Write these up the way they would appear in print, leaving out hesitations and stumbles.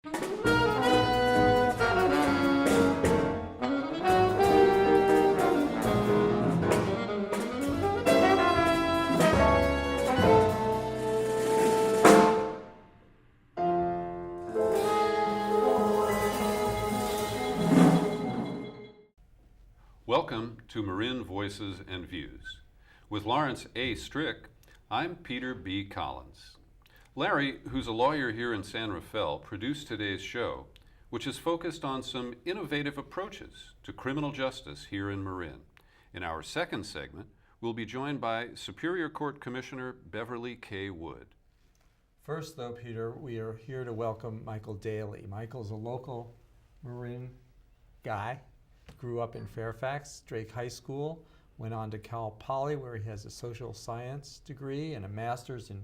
Welcome to Marin Voices and Views. With Lawrence A. Strick, I'm Peter B. Collins. Larry, who's a lawyer here in San Rafael, produced today's show, which is focused on some innovative approaches to criminal justice here in Marin. In our second segment, we'll be joined by Superior Court Commissioner Beverly K. Wood. First, though, Peter, we are here to welcome Michael Daly. Michael's a local Marin guy. Grew up in Fairfax, Drake High School, went on to Cal Poly where he has a social science degree and a master's in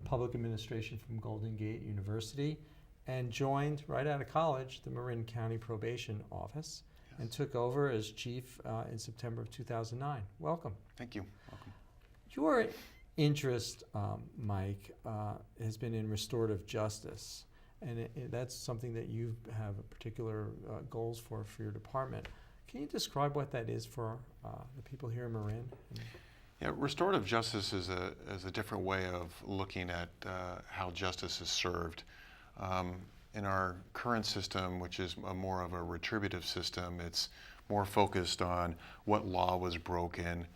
public administration from Golden Gate University, and joined right out of college the Marin County Probation Office. Yes. And took over as chief in September of 2009. Welcome. Thank you. Welcome. Your interest, Mike, has been in restorative justice, and that's something that you have particular goals for your department. Can you describe what that is for the people here in Marin? Yeah, restorative justice is a different way of looking at how justice is served. In our current system, which is more of a retributive system, it's more focused on what law was broken,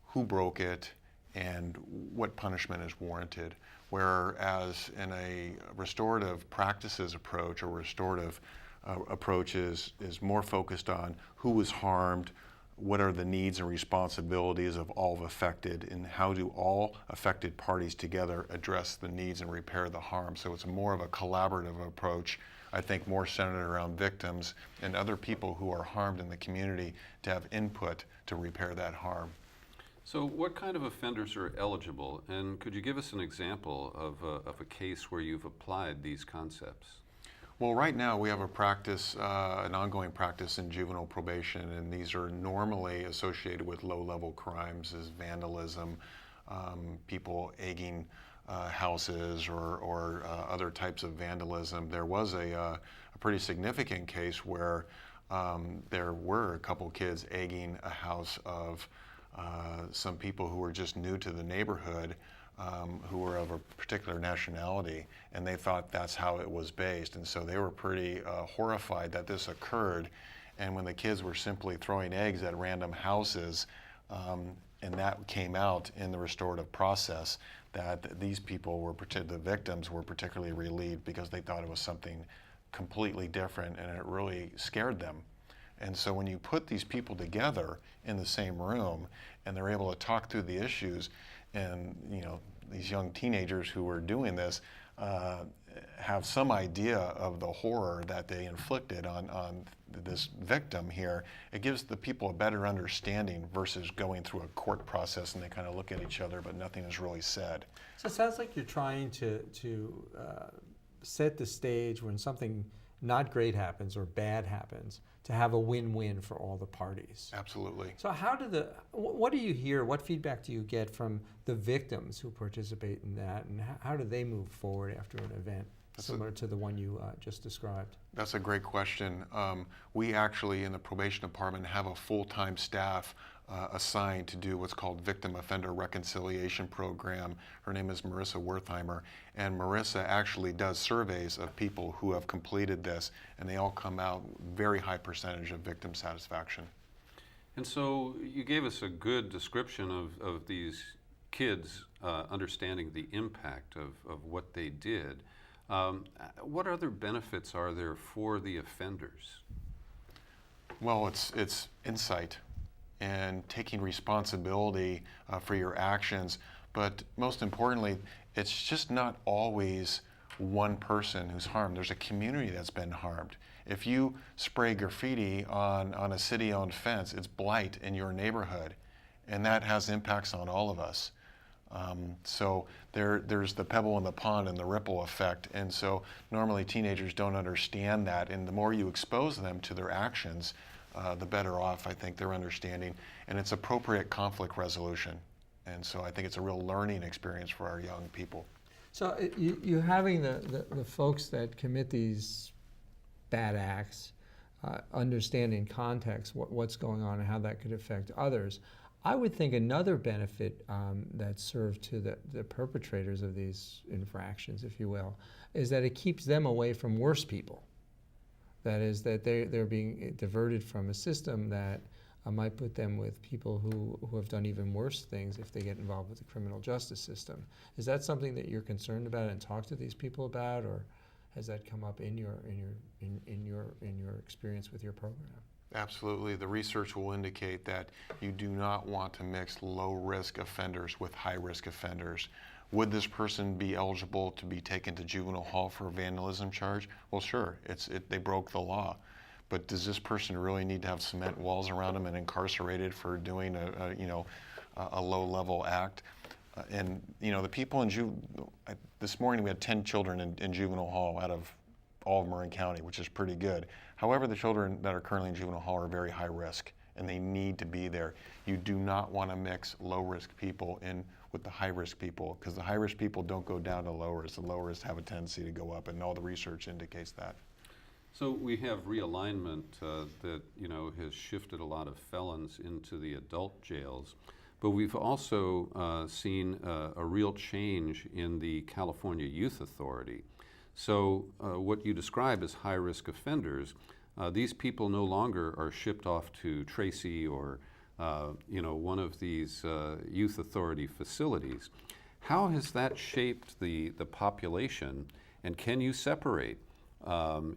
who broke it, and what punishment is warranted. Whereas in a restorative practices approach or restorative approach is more focused on who was harmed, what are the needs and responsibilities of all affected, and how do all affected parties together address the needs and repair the harm. So it's more of a collaborative approach, I think more centered around victims and other people who are harmed in the community to have input to repair that harm. So what kind of offenders are eligible, and could you give us an example of a case where you've applied these concepts? Well, right now we have a practice, an ongoing practice in juvenile probation, and these are normally associated with low-level crimes as vandalism, people egging houses or other types of vandalism. There was a pretty significant case where there were a couple kids egging a house of some people who were just new to the neighborhood, who were of a particular nationality, and they thought that's how it was based. And so they were pretty horrified that this occurred. And when the kids were simply throwing eggs at random houses, and that came out in the restorative process, that these people were, the victims were particularly relieved because they thought it was something completely different, and it really scared them. And so when you put these people together in the same room and they're able to talk through the issues, and these young teenagers who were doing this have some idea of the horror that they inflicted on this victim here, it gives the people a better understanding versus going through a court process and they kind of look at each other but nothing is really said. So it sounds like you're trying to set the stage when something not great happens or bad happens, to have a win-win for all the parties. Absolutely. So what do you hear, what feedback do you get from the victims who participate in that, and how do they move forward after an event similar to the one you just described? That's a great question. We actually in the probation department have a full-time staff assigned to do what's called Victim Offender Reconciliation Program. Her name is Marissa Wertheimer, and Marissa actually does surveys of people who have completed this, and they all come out very high percentage of victim satisfaction. And so you gave us a good description of these kids understanding the impact of what they did. What other benefits are there for the offenders? Well, it's insight and taking responsibility for your actions, but most importantly, it's just not always one person who's harmed. There's a community that's been harmed. If you spray graffiti on a city-owned fence, it's blight in your neighborhood, and that has impacts on all of us. So there's the pebble in the pond and the ripple effect, and so normally teenagers don't understand that, and the more you expose them to their actions, the better off I think they're understanding, and it's appropriate conflict resolution. And so I think it's a real learning experience for our young people. So you having the folks that commit these bad acts understand in context what's going on and how that could affect others. I would think another benefit that's served to the perpetrators of these infractions, if you will, is that it keeps them away from worse people. That is, that they're being diverted from a system that might put them with people who have done even worse things if they get involved with the criminal justice system. Is that something that you're concerned about and talk to these people about, or has that come up in your experience with your program? Absolutely. The research will indicate that you do not want to mix low-risk offenders with high-risk offenders. Would this person be eligible to be taken to juvenile hall for a vandalism charge? Well, sure. They broke the law. But does this person really need to have cement walls around them and incarcerated for doing a low-level act? And the people in this morning we had 10 children in juvenile hall out of all of Marin County, which is pretty good. However, the children that are currently in juvenile hall are very high risk, and they need to be there. You do not want to mix low-risk people in with the high-risk people, because the high-risk people don't go down to low risk. The low risk have a tendency to go up, and all the research indicates that. So we have realignment that has shifted a lot of felons into the adult jails, but we've also seen a real change in the California Youth Authority. So what you describe as high-risk offenders, these people no longer are shipped off to Tracy or one of these youth authority facilities. How has that shaped the population, and can you separate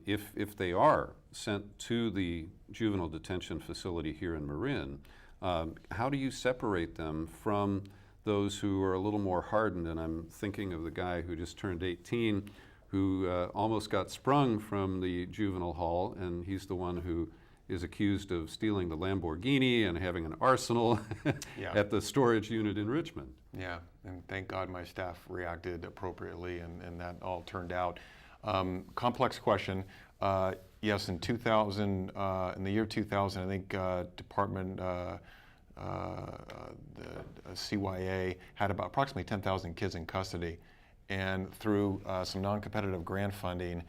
if they are sent to the juvenile detention facility here in Marin? How do you separate them from those who are a little more hardened? And I'm thinking of the guy who just turned 18 who almost got sprung from the juvenile hall, and he's the one who is accused of stealing the Lamborghini and having an arsenal at the storage unit in Richmond. Yeah, and thank God my staff reacted appropriately, and that all turned out. Complex question. Yes, in 2000, in the year 2000, I think Department, the CYA had about approximately 10,000 kids in custody. And through some non-competitive grant funding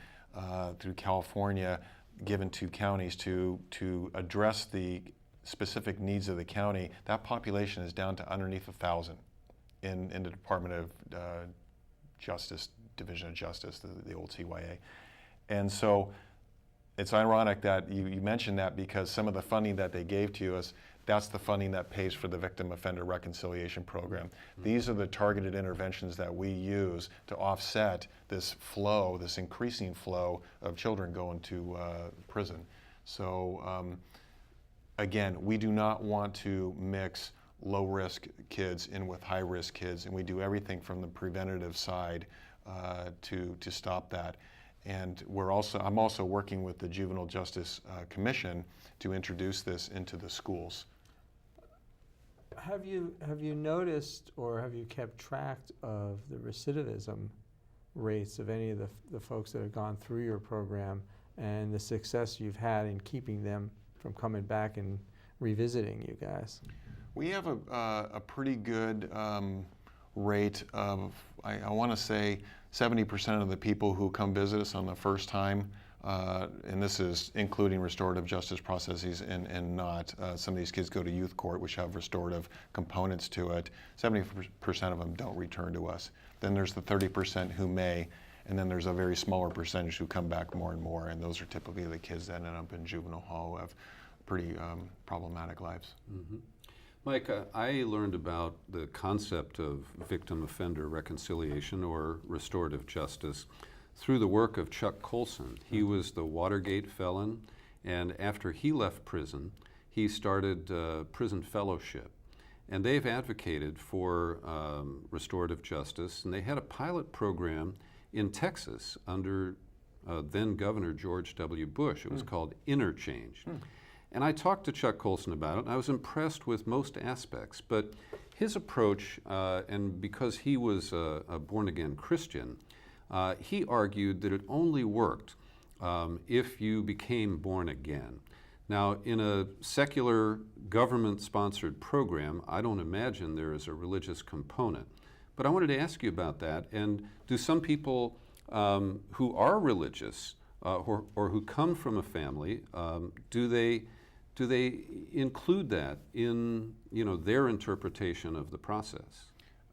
through California, given to counties to address the specific needs of the county, that population is down to underneath 1,000 in the Department of Justice, Division of Justice, the old CYA. And so it's ironic that you mentioned that, because some of the funding that they gave to us, that's the funding that pays for the Victim Offender Reconciliation Program. These are the targeted interventions that we use to offset this flow, this increasing flow of children going to prison. So again, we do not want to mix low-risk kids in with high-risk kids, and we do everything from the preventative side to stop that. And I'm also working with the Juvenile Justice Commission to introduce this into the schools. Have you noticed, or have you kept track of the recidivism rates of any of the folks that have gone through your program, and the success you've had in keeping them from coming back and revisiting you guys? We have a pretty good rate of, I want to say 70% of the people who come visit us on the first time, and this is including restorative justice processes and not. Some of these kids go to youth court, which have restorative components to it. 70% of them don't return to us. Then there's the 30% who may, and then there's a very smaller percentage who come back more and more, and those are typically the kids that end up in juvenile hall who have pretty problematic lives. Mm-hmm. Mike, I learned about the concept of victim offender reconciliation or restorative justice through the work of Chuck Colson. He was the Watergate felon, and after he left prison, he started prison fellowship. And they've advocated for restorative justice, and they had a pilot program in Texas under then Governor George W. Bush. It was called Interchange. And I talked to Chuck Colson about it, and I was impressed with most aspects. But his approach, and because he was a born-again Christian, he argued that it only worked if you became born again. Now, in a secular government-sponsored program, I don't imagine there is a religious component. But I wanted to ask you about that. And do some people who are religious or who come from a family, do they include that in their interpretation of the process?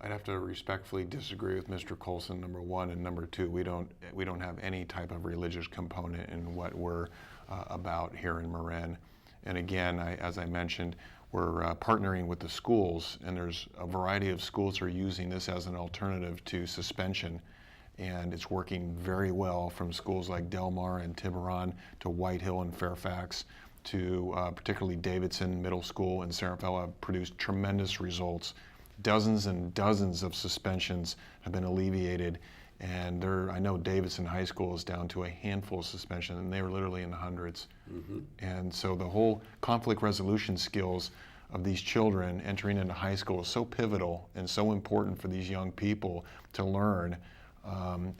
I'd have to respectfully disagree with Mr. Colson, number one, and number two, we don't have any type of religious component in what we're about here in Marin. And again, as I mentioned, we're partnering with the schools, and there's a variety of schools that are using this as an alternative to suspension, and it's working very well, from schools like Del Mar and Tiburon to White Hill and Fairfax to particularly Davidson Middle School and Sarafella have produced tremendous results. Dozens and dozens of suspensions have been alleviated, and I know Davidson High School is down to a handful of suspensions, and they were literally in the hundreds. Mm-hmm. And so the whole conflict resolution skills of these children entering into high school is so pivotal and so important for these young people to learn.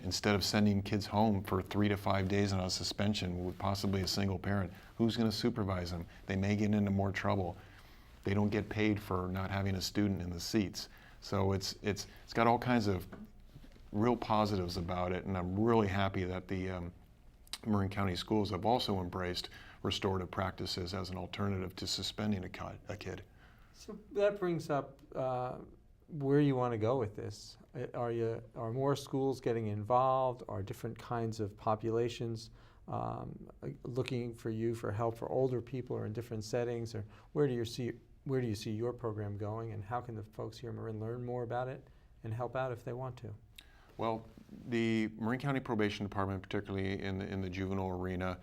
Instead of sending kids home for 3 to 5 days on a suspension with possibly a single parent, who's going to supervise them? They may get into more trouble. They don't get paid for not having a student in the seats. So it's got all kinds of real positives about it, and I'm really happy that the Marin County schools have also embraced restorative practices as an alternative to suspending a kid. So that brings up where you want to go with this. Are more schools getting involved? Are different kinds of populations looking for you for help for older people, or in different settings? Or where do you see your program going, and how can the folks here in Marin learn more about it and help out if they want to? Well, the Marin County Probation Department, particularly in the juvenile arena,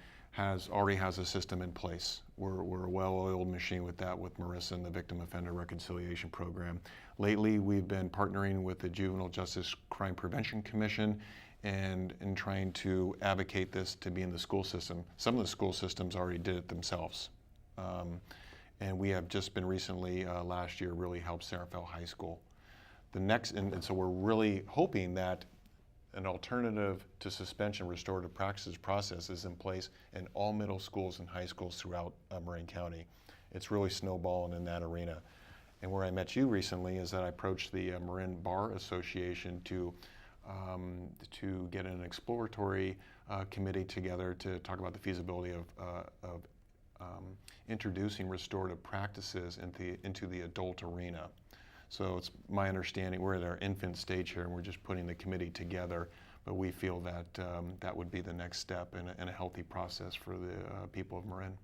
already has a system in place. We're a well-oiled machine with that, with Marissa and the Victim Offender Reconciliation Program. Lately, we've been partnering with the Juvenile Justice Crime Prevention Commission and trying to advocate this to be in the school system. Some of the school systems already did it themselves. And we have just been recently, last year, really helped Sarafella High School. And so we're really hoping that an alternative to suspension restorative practices process is in place in all middle schools and high schools throughout Marin County. It's really snowballing in that arena. And where I met you recently is that I approached the Marin Bar Association to get an exploratory committee together to talk about the feasibility of introducing restorative practices into the adult arena. So it's my understanding, we're at our infant stage here, and we're just putting the committee together, but we feel that that would be the next step in a healthy process for the people of Marin.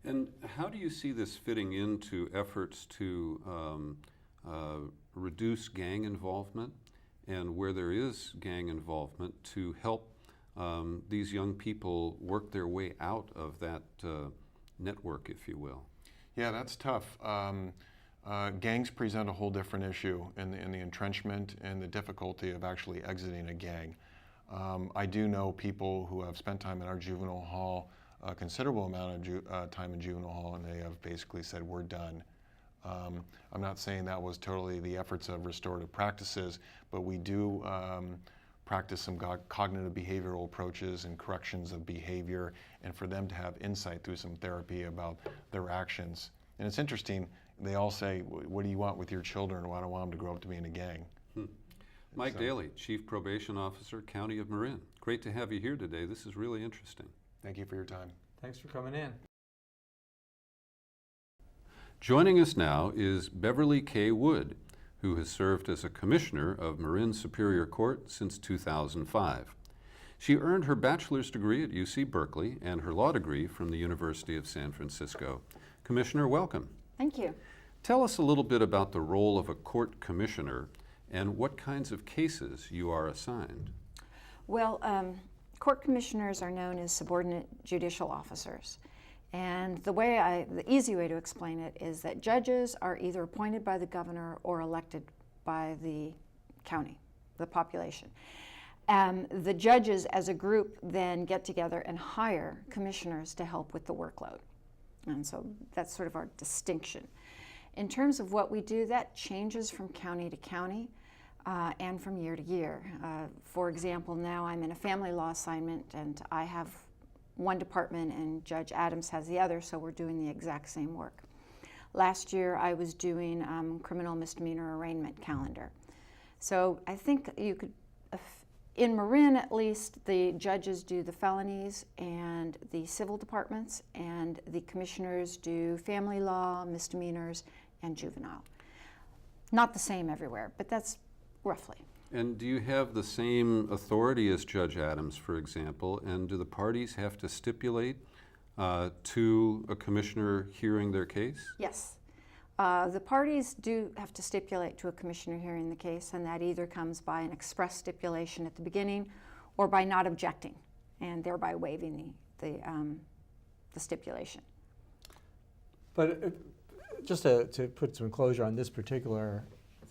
And how do you see this fitting into efforts to reduce gang involvement, and where there is gang involvement, to help these young people work their way out of that network, if you will? Yeah, that's tough. Gangs present a whole different issue in the entrenchment and the difficulty of actually exiting a gang. I do know people who have spent time in our juvenile hall, a considerable amount of time in juvenile hall, and they have basically said, we're done. I'm not saying that was totally the efforts of restorative practices, but we do practice some cognitive behavioral approaches and corrections of behavior, and for them to have insight through some therapy about their actions. And it's interesting, they all say, what do you want with your children? Well, I don't want them to grow up to be in a gang. Mike Daly, Chief Probation Officer, County of Marin. Great to have you here today. This is really interesting. Thank you for your time. Thanks for coming in. Joining us now is Beverly K. Wood, who has served as a commissioner of Marin Superior Court since 2005. She earned her bachelor's degree at UC Berkeley and her law degree from the University of San Francisco. Commissioner, welcome. Thank you. Tell us a little bit about the role of a court commissioner and what kinds of cases you are assigned. Well, court commissioners are known as subordinate judicial officers. And the easy way to explain it is that judges are either appointed by the governor or elected by the county, the population. The judges as a group then get together and hire commissioners to help with the workload. And so that's sort of our distinction. In terms of what we do, that changes from county to county and from year to year. For example, now I'm in a family law assignment, and I have one department and Judge Adams has the other, so we're doing the exact same work. Last year I was doing criminal misdemeanor arraignment calendar. So I think you could, in Marin at least, the judges do the felonies and the civil departments, and the commissioners do family law, misdemeanors, and juvenile. Not the same everywhere, but that's roughly. And do you have the same authority as Judge Adams, for example? And do the parties have to stipulate to a commissioner hearing their case? Yes. The parties do have to stipulate to a commissioner hearing the case, and that either comes by an express stipulation at the beginning or by not objecting and thereby waiving the stipulation. But just to put some closure on this particular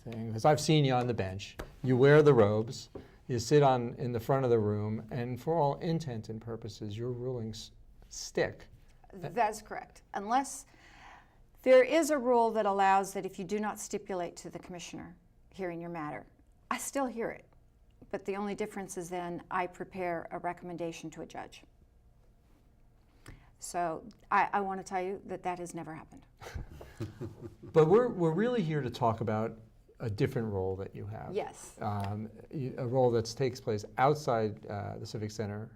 thing, because I've seen you on the bench, you wear the robes, you sit in the front of the room, and for all intent and purposes, your rulings stick. That's correct. Unless there is a rule that allows that if you do not stipulate to the commissioner hearing your matter, I still hear it. But the only difference is then I prepare a recommendation to a judge. So I want to tell you that that has never happened. But we're really here to talk about a different role that you have. Yes. A role that takes place outside the Civic Center,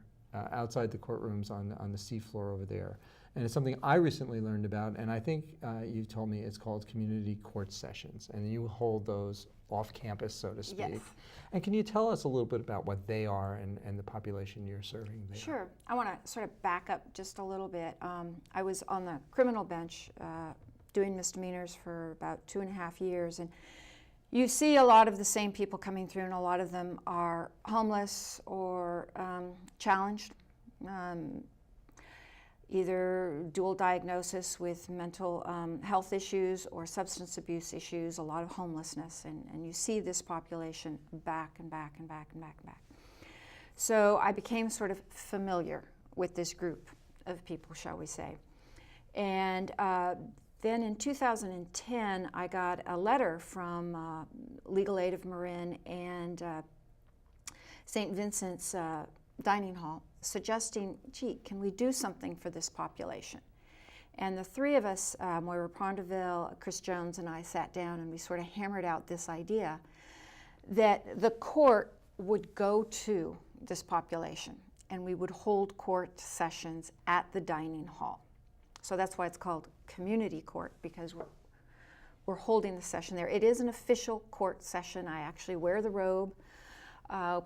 outside the courtrooms on the seafloor over there. And it's something I recently learned about, and I think you told me it's called community court sessions, and you hold those off campus, so to speak. Yes. And can you tell us a little bit about what they are and the population you're serving there? Sure. I want to sort of back up just a little bit. I was on the criminal bench doing misdemeanors for about 2.5 years, and you see a lot of the same people coming through, and a lot of them are homeless or challenged, either dual diagnosis with mental health issues or substance abuse issues, a lot of homelessness, and you see this population back and back and back and back and back. So I became sort of familiar with this group of people, shall we say. And then in 2010, I got a letter from Legal Aid of Marin and St. Vincent's Dining Hall suggesting, gee, can we do something for this population? And the three of us, Moira Prondeville, Chris Jones, and I sat down and we sort of hammered out this idea that the court would go to this population and we would hold court sessions at the dining hall. So that's why it's called community court, because we're holding the session there. It is an official court session. I actually wear the robe.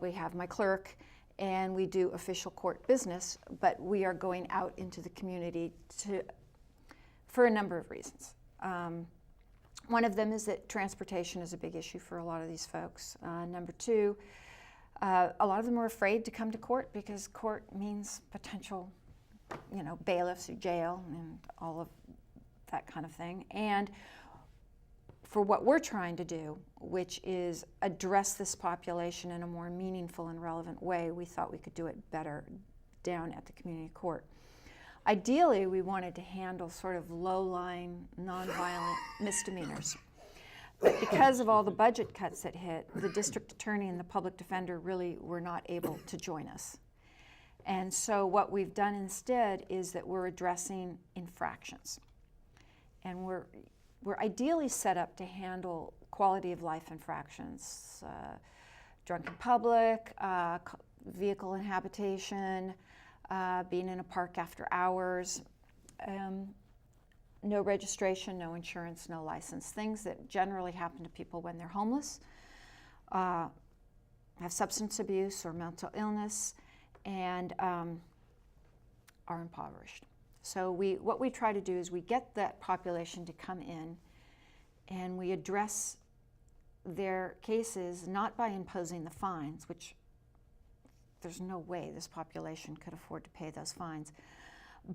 We have my clerk, and we do official court business, but we are going out into the community for a number of reasons. One of them is that transportation is a big issue for a lot of these folks. Number two, a lot of them are afraid to come to court because court means potential, bailiffs or jail and all of that kind of thing. And for what we're trying to do, which is address this population in a more meaningful and relevant way, we thought we could do it better down at the community court. Ideally, we wanted to handle sort of low-lying, nonviolent misdemeanors. But because of all the budget cuts that hit, the district attorney and the public defender really were not able to join us. And so what we've done instead is that we're addressing infractions. And we're ideally set up to handle quality of life infractions, drunk in public, vehicle and habitation, being in a park after hours, no registration, no insurance, no license, things that generally happen to people when they're homeless, have substance abuse or mental illness, and are impoverished. So what we try to do is we get that population to come in and we address their cases not by imposing the fines, which there's no way this population could afford to pay those fines,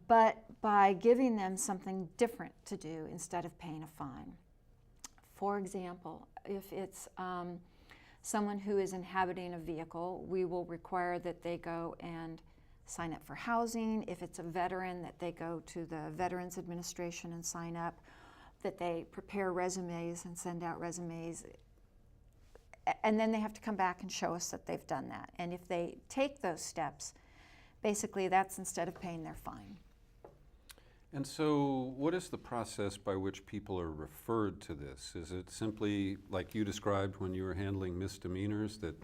but by giving them something different to do instead of paying a fine. For example, if it's someone who is inhabiting a vehicle, we will require that they go and sign up for housing. If it's a veteran, that they go to the Veterans Administration and sign up, that they prepare resumes and send out resumes. And then they have to come back and show us that they've done that. And if they take those steps, basically that's instead of paying their fine. And so what is the process by which people are referred to this? Is it simply like you described when you were handling misdemeanors, that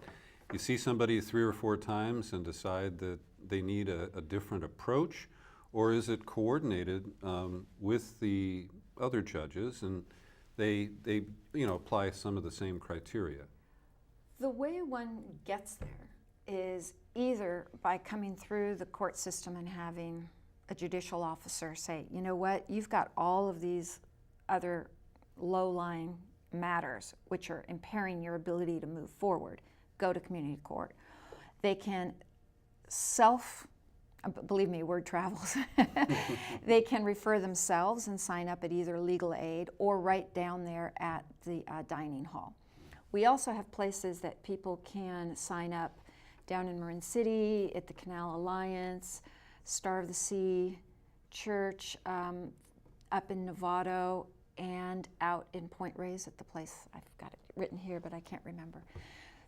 you see somebody 3 or 4 times and decide that they need a different approach? Or is it coordinated with the other judges and they apply some of the same criteria? The way one gets there is either by coming through the court system and having a judicial officer say, you know what, you've got all of these other low-lying matters which are impairing your ability to move forward. Go to community court. They can believe me, word travels. They can refer themselves and sign up at either legal aid or right down there at the dining hall. We also have places that people can sign up down in Marin City, at the Canal Alliance, Star of the Sea Church, up in Novato, and out in Point Reyes at the place, I've got it written here, but I can't remember.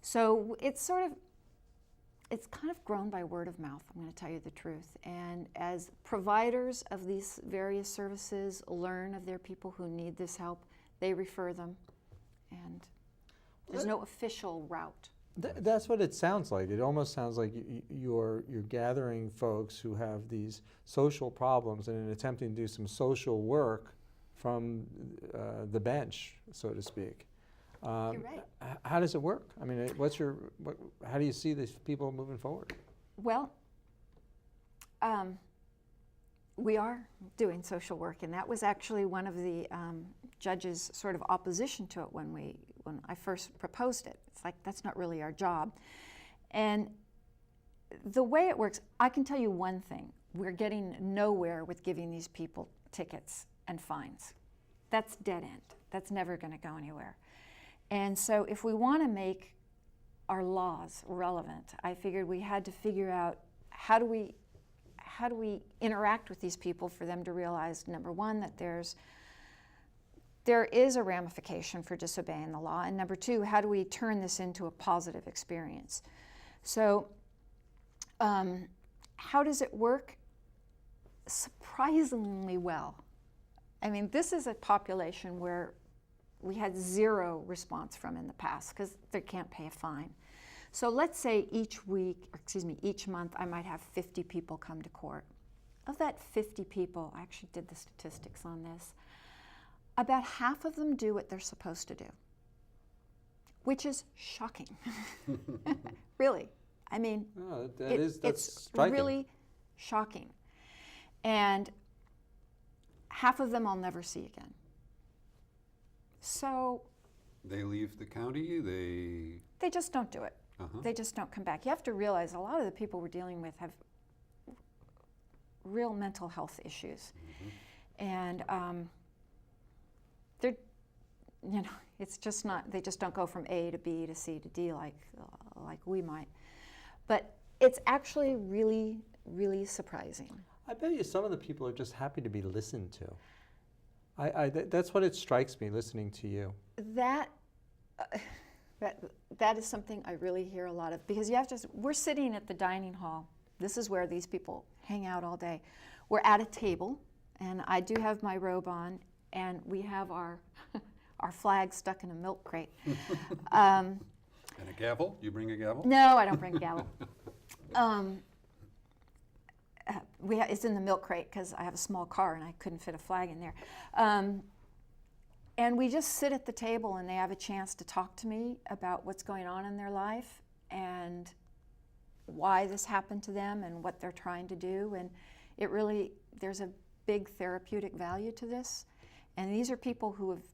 So it's kind of grown by word of mouth, I'm going to tell you the truth. And as providers of these various services learn of their people who need this help, they refer them, and there's no official route. That's what it sounds like. It almost sounds like you're gathering folks who have these social problems and in attempting to do some social work from the bench, so to speak. You're right. How does it work? I mean, how do you see these people moving forward? Well, we are doing social work, and that was actually one of the judges' sort of opposition to it when I first proposed it. It's like, that's not really our job. And the way it works, I can tell you one thing. We're getting nowhere with giving these people tickets and fines. That's dead end. That's never going to go anywhere. And so if we want to make our laws relevant, I figured we had to figure out how do we interact with these people for them to realize, number one, that there is a ramification for disobeying the law, and number two, how do we turn this into a positive experience? So how does it work? Surprisingly well. I mean, this is a population where we had zero response from in the past because they can't pay a fine. So let's say each month I might have 50 people come to court. Of that 50 people, I actually did the statistics on this, about half of them do what they're supposed to do, which is shocking. Really. I mean, it's striking. Really shocking. And half of them I'll never see again. So They leave the county, they just don't do it. Uh-huh. They just don't come back. You have to realize a lot of the people we're dealing with have real mental health issues. Mm-hmm. And they're, it's just not, they just don't go from A to B to C to D like we might. But it's actually really, really surprising. I bet you some of the people are just happy to be listened to. That's what it strikes me listening to you. That is something I really hear a lot of, because we're sitting at the dining hall. This is where these people hang out all day. We're at a table, and I do have my robe on, and we have our flag stuck in a milk crate. And a gavel? You bring a gavel? No, I don't bring a gavel. It's in the milk crate because I have a small car and I couldn't fit a flag in there. And we just sit at the table and they have a chance to talk to me about what's going on in their life and why this happened to them and what they're trying to do. And there's a big therapeutic value to this. And these are people who have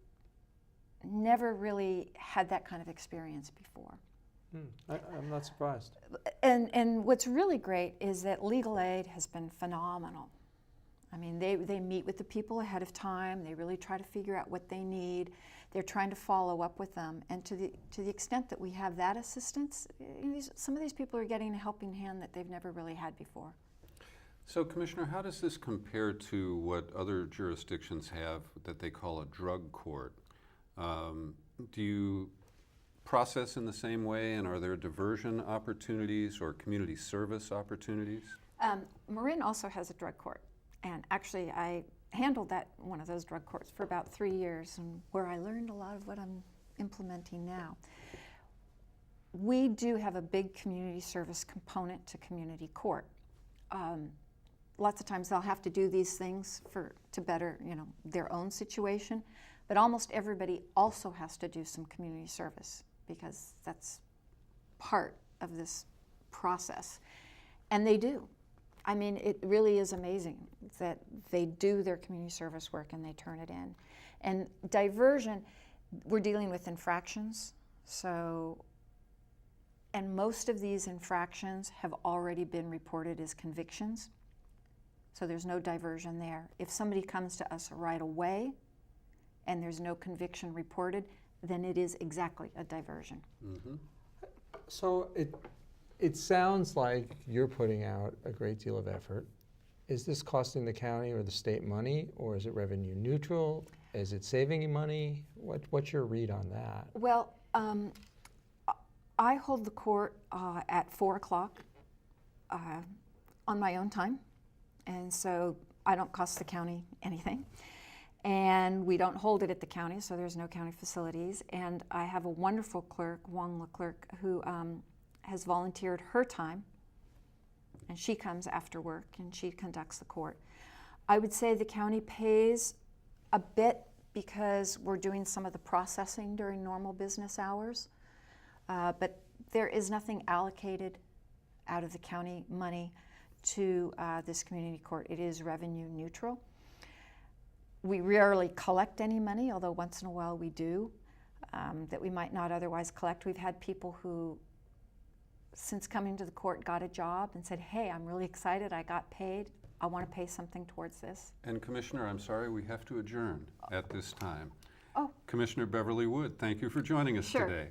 never really had that kind of experience before. I'm not surprised. And what's really great is that legal aid has been phenomenal. I mean, they meet with the people ahead of time. They really try to figure out what they need. They're trying to follow up with them. And to the extent that we have that assistance, some of these people are getting a helping hand that they've never really had before. So, Commissioner, how does this compare to what other jurisdictions have that they call a drug court? Do you process in the same way, and are there diversion opportunities or community service opportunities? Marin also has a drug court, And actually, I handled one of those drug courts for about 3 years, and where I learned a lot of what I'm implementing now. We do have a big community service component to community court. Lots of times they'll have to do these things to better, their own situation, but almost everybody also has to do some community service because that's part of this process. And they do. I mean, it really is amazing that they do their community service work and they turn it in. And diversion, we're dealing with infractions, and most of these infractions have already been reported as convictions, so there's no diversion there. If somebody comes to us right away and there's no conviction reported, then it is exactly a diversion. Mm-hmm. So it sounds like you're putting out a great deal of effort. Is this costing the county or the state money, or is it revenue neutral? Is it saving you money? What's your read on that? Well, I hold the court at 4 o'clock on my own time, and so I don't cost the county anything. And we don't hold it at the county, so there's no county facilities. And I have a wonderful clerk, Wong Leclerc, who has volunteered her time, and she comes after work and she conducts the court. I would say the county pays a bit because we're doing some of the processing during normal business hours. But there is nothing allocated out of the county money to this community court. It is revenue neutral. We rarely collect any money, although once in a while we do, that we might not otherwise collect. We've had people who, since coming to the court, got a job and said, hey, I'm really excited, I got paid, I want to pay something towards this. And Commissioner, I'm sorry, we have to adjourn at this time. Oh. Commissioner Beverly Wood, thank you for joining us Sure. today.